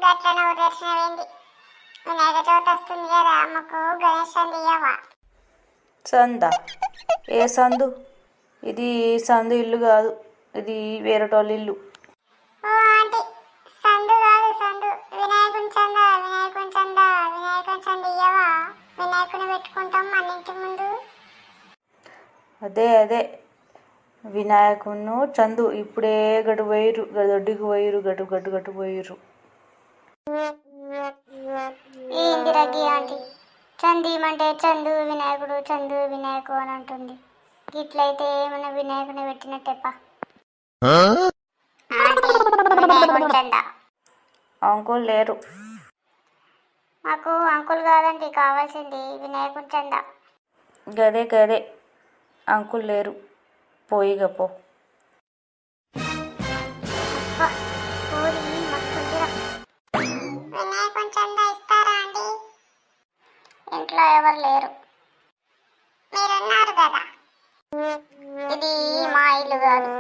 గట్ల నువ్వు తెరిచినవేంది? వినాయక చవితి వస్తుంది కదా, అమ్మకు గణేష్ చంది ఇయ్యవా? సందా? ఏ సందు? ఇది సందు ఇల్లు కాదు, ఇది వేరేటోళ్ళ ఇల్లు. ఓ ఆంటీ, సందు కాదు సందు. వినాయకుని చంద, వినాయకుని చంద, వినాయకుని చంద ఇయ్యవా? వినాయకుని పెట్టుకుంటాం మన ఇంటి ముందు. అదే అదే వినాయకును చందు ఇప్పుడే గటు పోయిర్రు, గదొడ్డికి పోయిర్రు, గటు గటు గటు పోయిర్రు. ఏంది రగ్గి ఆంటీ, చందు ఇమ్మంటే చందు వినాయకుడు, చందు వినాయకుడు అని అంటుంది. ఇట్లయితే ఏమైనా వినాయకుని పెట్టినట్టేపా. ఆంటీ, వినాయకుని చంద. అంకుల్ లేరు. మాకు అంకుల్ కాదండి కావాల్సింది, వినాయకుని చంద. గదే గదే అంకుల్ లేరు, పోయిగా పో. అబ్బా, పూరి మస్తుందిరా. వినాయకుని చంద ఇస్తారా అండి? ఇంట్లో ఎవరు లేరు. మీరున్నారు కదా, ఇది మా ఇల్లు కాదు,